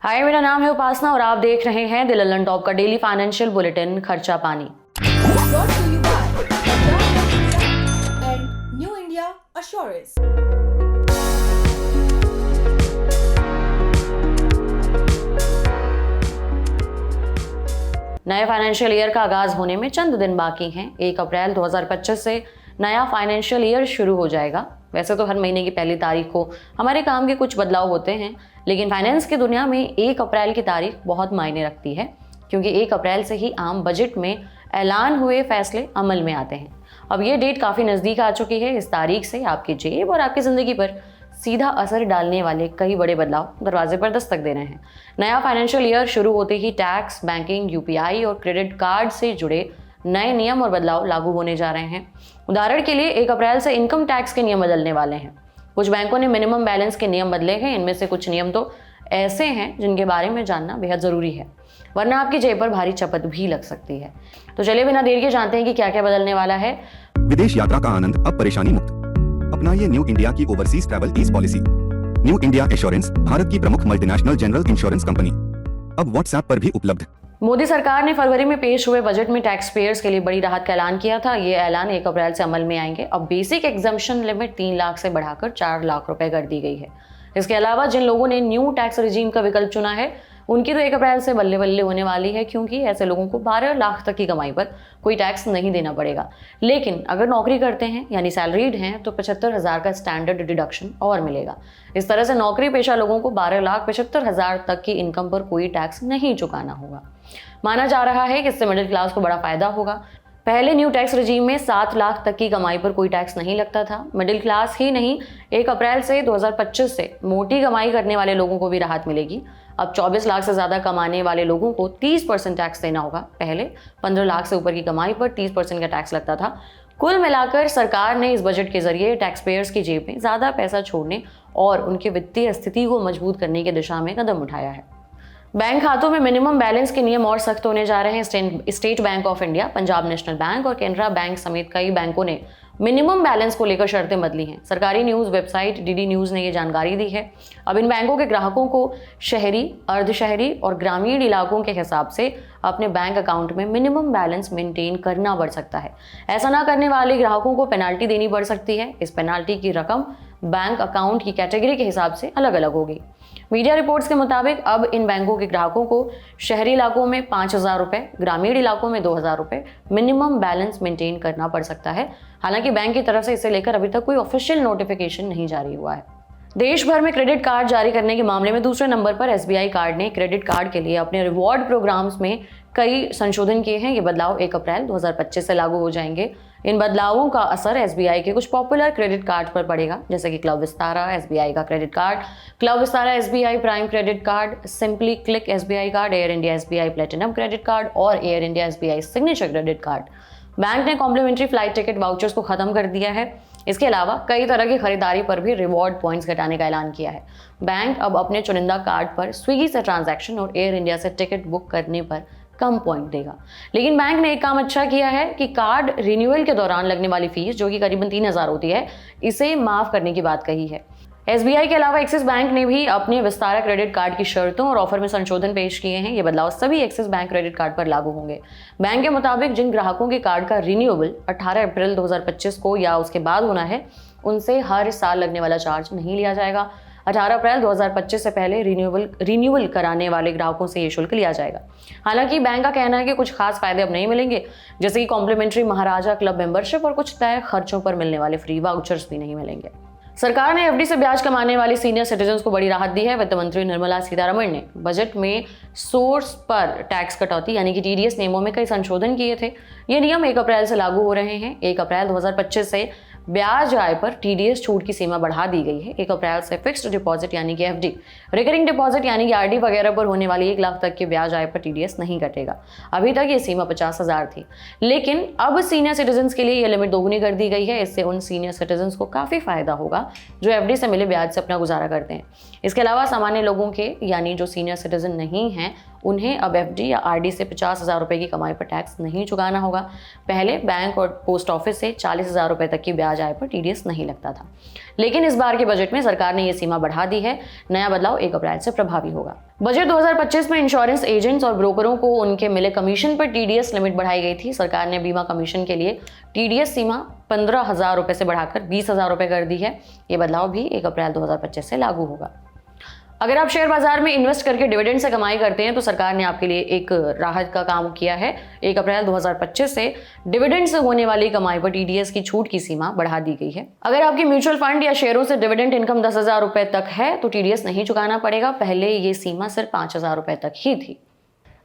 हाय, मेरा नाम है उपासना और आप देख रहे हैं द ललन टॉप का डेली फाइनेंशियल बुलेटिन खर्चा पानी। Brought to you by and New India Assurance. नए फाइनेंशियल ईयर का आगाज होने में चंद दिन बाकी हैं। 1 अप्रैल 2025 से नया फाइनेंशियल ईयर शुरू हो जाएगा। वैसे तो हर महीने की पहली तारीख को हमारे काम के कुछ बदलाव होते हैं, लेकिन फाइनेंस की दुनिया में 1 अप्रैल की तारीख बहुत मायने रखती है, क्योंकि 1 अप्रैल से ही आम बजट में ऐलान हुए फैसले अमल में आते हैं। अब ये डेट काफ़ी नज़दीक आ चुकी है। इस तारीख से आपकी जेब और आपकी ज़िंदगी पर सीधा असर डालने वाले कई बड़े बदलाव दरवाजे पर दस्तक दे रहे हैं। नया फाइनेंशियल ईयर शुरू होते ही टैक्स, बैंकिंग, यूपीआई और क्रेडिट कार्ड से जुड़े नए नियम और बदलाव लागू होने जा रहे हैं। उदाहरण के लिए 1 अप्रैल से इनकम टैक्स के नियम बदलने वाले हैं। कुछ बैंकों ने मिनिमम बैलेंस के नियम बदले हैं। इनमें से कुछ नियम तो ऐसे हैं जिनके बारे में जानना बेहद ज़रूरी है, वरना आपकी जेब पर भारी चपत भी लग सकती है। तो चलिए बिना देर के जानते हैं कि क्या क्या बदलने वाला है। विदेश यात्रा का आनंद अब परेशानी मुक्त। अपनाइए न्यू इंडिया की overseas travel ease policy. New India assurance Bharat की प्रमुख मल्टीनेशनल जनरल इंश्योरेंस कंपनी अब व्हाट्सएप पर भी उपलब्ध। मोदी सरकार ने फरवरी में पेश हुए बजट में टैक्स पेयर्स के लिए बड़ी राहत का ऐलान किया था। ये ऐलान 1 अप्रैल से अमल में आएंगे। अब बेसिक एग्जम्पशन लिमिट 3 लाख से बढ़ाकर 4 लाख रुपए कर दी गई है। इसके अलावा जिन लोगों ने न्यू टैक्स रिजीम का विकल्प चुना है, उनकी तो 1 अप्रैल से बल्ले बल्ले होने वाली है, क्योंकि ऐसे लोगों को 12 लाख तक की कमाई पर कोई टैक्स नहीं देना पड़ेगा। लेकिन अगर नौकरी करते हैं यानी सैलरीड हैं तो 75,000 का स्टैंडर्ड डिडक्शन और मिलेगा। इस तरह से नौकरी पेशा लोगों को 12,75,000 तक की इनकम पर कोई टैक्स नहीं चुकाना होगा। माना जा रहा है कि इससे मिडिल क्लास को बड़ा फायदा होगा। पहले न्यू टैक्स रिजीम में 7 लाख तक की कमाई पर कोई टैक्स नहीं लगता था। मिडिल क्लास ही नहीं, 1 अप्रैल से 2025 से मोटी कमाई करने वाले लोगों को भी राहत मिलेगी। अब 24 लाख से ज़्यादा कमाने वाले लोगों को 30% टैक्स देना होगा। पहले 15 लाख से ऊपर की कमाई पर 30% का टैक्स लगता था। कुल मिलाकर सरकार ने इस बजट के जरिए टैक्स पेयर्स की जेब में ज़्यादा पैसा छोड़ने और उनकी वित्तीय स्थिति को मजबूत करने की दिशा में कदम उठाया है। बैंक खातों में मिनिमम बैलेंस के नियम और सख्त होने जा रहे हैं। State bank of India, Punjab national bank और कैनरा बैंक समेत कई बैंकों ने मिनिमम बैलेंस को लेकर शर्तें बदली हैं। सरकारी न्यूज़ वेबसाइट डीडी न्यूज़ ने ये जानकारी दी है। अब इन बैंकों के ग्राहकों को शहरी, अर्धशहरी और ग्रामीण इलाकों के हिसाब से अपने बैंक अकाउंट में मिनिमम बैलेंस मेंटेन करना पड़ सकता है। ऐसा ना करने वाले ग्राहकों को पेनाल्टी देनी पड़ सकती है। इस पेनाल्टी की रकम बैंक अकाउंट की कैटेगरी के हिसाब से अलग अलग होगी। मीडिया रिपोर्ट्स के मुताबिक अब इन बैंकों के ग्राहकों को शहरी इलाकों में 5,000 रुपये, ग्रामीण इलाकों में 2,000 रुपये मिनिमम बैलेंस मेंटेन करना पड़ सकता है। हालांकि बैंक की तरफ से इसे लेकर अभी तक कोई ऑफिशियल नोटिफिकेशन नहीं जारी हुआ है। देश भर में क्रेडिट कार्ड जारी करने के मामले में दूसरे नंबर पर एसबीआई कार्ड ने क्रेडिट कार्ड के लिए अपने रिवॉर्ड प्रोग्राम्स में कई संशोधन किए हैं। ये बदलाव 1 अप्रैल 2025 से लागू हो जाएंगे। इन बदलावों का असर एसबीआई के कुछ पॉपुलर क्रेडिट कार्ड पर पड़ेगा, जैसे कि क्लब विस्तारा एसबीआई का credit card, club Vistara SBI prime credit card, simply click SBI card, air India SBI platinum credit card और air India SBI signature credit card. Bank ने कॉम्प्लीमेंट्री फ्लाइट टिकट वाउचर्स को खत्म कर दिया है। इसके अलावा कई तरह की खरीदारी पर भी रिवॉर्ड पॉइंट्स घटाने का ऐलान किया है। बैंक अब अपने चुनिंदा कार्ड पर स्विगी से ट्रांजैक्शन और एयर इंडिया से टिकट बुक करने पर कम पॉइंट देगा। लेकिन बैंक ने एक काम अच्छा किया है कि कार्ड रिन्यूअल के दौरान लगने वाली फीस, जो कि करीबन 3,000 होती है, इसे माफ करने की बात कही है। एसबीआई के अलावा एक्सिस बैंक ने भी अपने विस्तारा क्रेडिट कार्ड की शर्तों और ऑफर में संशोधन पेश किए हैं। ये बदलाव सभी एक्सिस बैंक क्रेडिट कार्ड पर लागू होंगे। बैंक के मुताबिक जिन ग्राहकों के कार्ड का रिन्यूअल 18 अप्रैल 2025 को या उसके बाद होना है, उनसे हर साल लगने वाला चार्ज नहीं लिया जाएगा। 18 अप्रैल 2025 से पहले रिन्यूअल कराने वाले ग्राहकों से ये शुल्क लिया जाएगा। हालांकि बैंक का कहना है कि कुछ खास फायदे अब नहीं मिलेंगे, जैसे कि कॉम्प्लीमेंट्री महाराजा क्लब मेंबरशिप और कुछ तय खर्चों पर मिलने वाले फ्री वाउचर्स भी नहीं मिलेंगे। सरकार ने एफडी से ब्याज कमाने वाले सीनियर सिटीजन्स को बड़ी राहत दी है। वित्त मंत्री निर्मला सीतारमण ने बजट में सोर्स पर टैक्स कटौती यानी कि टीडीएस नियमों में कई संशोधन किए थे। ये नियम 1 अप्रैल से लागू हो रहे हैं। 1 अप्रैल 2025 से ब्याज आय पर टीडीएस छूट की सीमा बढ़ा दी गई है। 1 अप्रैल से फिक्स्ड डिपॉजिट यानी कि एफडी, रिकरिंग डिपॉजिट यानी कि आरडी वगैरह पर होने वाली 1 लाख तक के ब्याज आय पर टीडीएस नहीं कटेगा। अभी तक ये सीमा 50,000 थी, लेकिन अब सीनियर सिटीजन्स के लिए ये लिमिट दोगुनी कर दी गई है। इससे उन सीनियर सिटीजन्स को काफ़ी फायदा होगा जो एफडी से मिले ब्याज से अपना गुजारा करते हैं। इसके अलावा सामान्य लोगों के यानी जो सीनियर सिटीजन नहीं हैं, उन्हें अब एफडी या आरडी से 50,000 रुपये की कमाई पर टैक्स नहीं चुकाना होगा। पहले बैंक और पोस्ट ऑफिस से 40,000 रुपये तक की ब्याज आय पर टीडीएस नहीं लगता था। लेकिन इस बार के बजट में सरकार ने ये सीमा बढ़ा दी है। नया बदलाव 1 अप्रैल से प्रभावी होगा। बजट 2025 में इंश्योरेंस एजेंट्स और ब्रोकरों को उनके मिले कमीशन पर टीडीएस लिमिट बढ़ाई गई थी। सरकार ने बीमा कमीशन के लिए टीडीएस सीमा 15,000 रुपए से बढ़ाकर 20,000 रुपए कर दी है। ये बदलाव भी 1 अप्रैल 2025 से लागू होगा। अगर आप शेयर बाजार में इन्वेस्ट करके डिविडेंड से कमाई करते हैं तो सरकार ने आपके लिए एक राहत का काम किया है। 1 अप्रैल 2025 से डिविडेंड से होने वाली कमाई पर टीडीएस की छूट की सीमा बढ़ा दी गई है। अगर आपकी म्यूचुअल फंड या शेयरों से डिविडेंड इनकम 10,000 रुपए तक है तो टीडीएस नहीं चुकाना पड़ेगा। पहले ये सीमा सिर्फ 5,000 रुपए तक ही थी।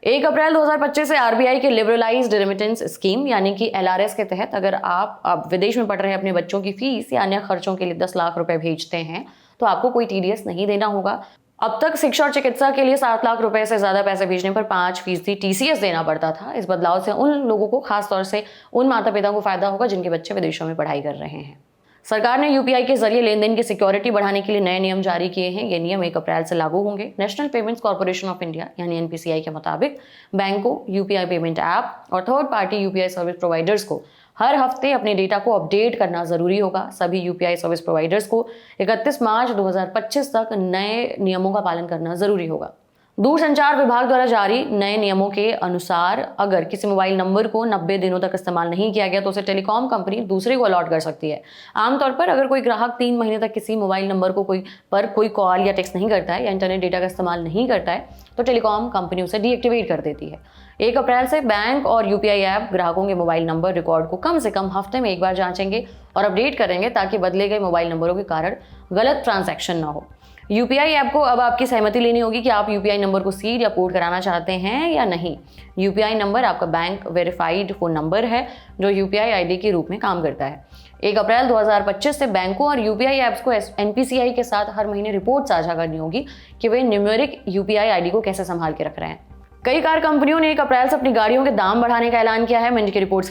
1 अप्रैल 2025 से आरबीआई के लिबरलाइज्ड रेमिटेंस स्कीम यानी कि एलआरएस के तहत अगर आप विदेश में पढ़ रहे अपने बच्चों की फीस या अन्य खर्चों के लिए 10 लाख रुपए भेजते हैं तो आपको कोई टीडीएस नहीं देना होगा। अब तक शिक्षा और चिकित्सा के लिए 7 लाख रुपए से ज्यादा पैसे भेजने पर 5% टीसीएस देना पड़ता था। इस बदलाव से उन लोगों को, खासतौर से उन माता पिता को फायदा होगा जिनके बच्चे विदेशों में पढ़ाई कर रहे हैं। सरकार ने यूपीआई के जरिए लेन देन की सिक्योरिटी बढ़ाने के लिए नए नियम जारी किए हैं। ये नियम 1 अप्रैल से लागू होंगे। National payments corporation of India यानी एनपीसीआई के मुताबिक बैंकों, यूपीआई पेमेंट ऐप और third party UPI service providers को हर हफ्ते अपने डेटा को अपडेट करना जरूरी होगा। सभी यूपीआई सर्विस प्रोवाइडर्स को 31 मार्च 2025 तक नए नियमों का पालन करना जरूरी होगा। दूरसंचार विभाग द्वारा जारी नए नियमों के अनुसार अगर किसी मोबाइल नंबर को 90 दिनों तक इस्तेमाल नहीं किया गया तो उसे टेलीकॉम कंपनी दूसरे को अलॉट कर सकती है। आमतौर पर अगर कोई ग्राहक 3 महीने तक किसी मोबाइल नंबर को कोई कॉल या टेक्स्ट नहीं करता है या इंटरनेट डेटा का इस्तेमाल नहीं करता है तो टेलीकॉम कंपनी उसे डीएक्टिवेट कर देती है। 1 अप्रैल से बैंक और यूपीआई ऐप ग्राहकों के मोबाइल नंबर रिकॉर्ड को कम से कम हफ्ते में एक बार जांचेंगे और अपडेट करेंगे ताकि बदले गए मोबाइल नंबरों के कारण गलत ट्रांजैक्शन ना हो। यूपीआई ऐप को अब आपकी सहमति लेनी होगी कि आप यूपीआई नंबर को सीड या पोर्ट कराना चाहते हैं या नहीं। यूपीआई नंबर आपका बैंक वेरीफाइड फोन नंबर है जो यूपीआई आईडी के रूप में काम करता है। 1 अप्रैल 2025 से बैंकों और यूपीआई ऐप्स को एनपीसीआई के साथ हर महीने रिपोर्ट साझा करनी होगी कि वे न्यूमेरिक यूपीआई आईडी को कैसे संभाल के रख रहे हैं। कई कार कंपनियों ने 1 अप्रैल से अपनी गाड़ियों के दाम बढ़ाने का ऐलान किया है। मिंट की रिपोर्ट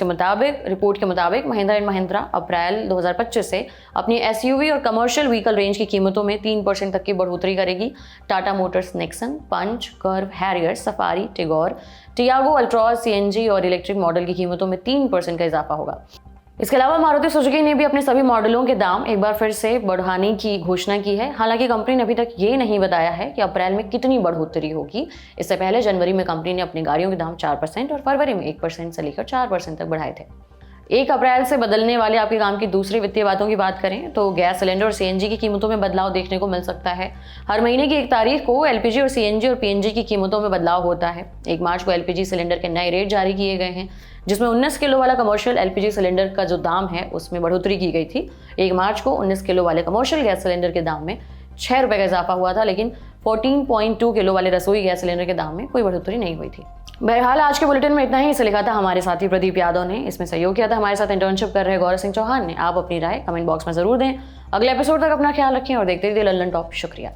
के मुताबिक महिंद्रा एंड महिंद्रा अप्रैल 2025 से अपनी एसयूवी और कमर्शियल व्हीकल रेंज की कीमतों में 3% तक की बढ़ोतरी करेगी। Tata Motors Nexon, Punch, Curvv, Harrier, Safari, Tigor, Tiago, Altroz, CNG और इलेक्ट्रिक मॉडल की कीमतों में 3% का इजाफा होगा। इसके अलावा मारुति सुजुकी ने भी अपने सभी मॉडलों के दाम एक बार फिर से बढ़ाने की घोषणा की है। हालांकि कंपनी ने अभी तक ये नहीं बताया है कि अप्रैल में कितनी बढ़ोतरी होगी। इससे पहले जनवरी में कंपनी ने अपनी गाड़ियों के दाम 4% और फरवरी में 1% से लेकर 4% तक बढ़ाए थे। 1 अप्रैल से बदलने वाले आपके काम की दूसरी वित्तीय बातों की बात करें तो गैस सिलेंडर और सीएनजी की कीमतों में बदलाव देखने को मिल सकता है। हर महीने की 1 तारीख को एलपीजी और सीएनजी और पीएनजी की कीमतों में बदलाव होता है। 1 मार्च को एलपीजी सिलेंडर के नए रेट जारी किए गए हैं जिसमें 19 किलो वाला कमर्शियल एलपीजी सिलेंडर का जो दाम है उसमें बढ़ोतरी की गई थी। 1 मार्च को 19 किलो वाले कमर्शियल गैस सिलेंडर के दाम में 6 रुपये का इजाफा हुआ था, लेकिन 14.2 किलो वाले रसोई गैस सिलेंडर के दाम में कोई बढ़ोतरी नहीं हुई थी। बहरहाल आज के बुलेटिन में इतना ही। इसे लिखा था हमारे साथी प्रदीप यादव ने, इसमें सहयोग किया था हमारे साथ इंटर्नशिप कर रहे गौरव सिंह चौहान ने। आप अपनी राय कमेंट बॉक्स में जरूर दें। अगले एपिसोड तक अपना ख्याल रखें और देखते रहिए लल्लन टॉप। शुक्रिया।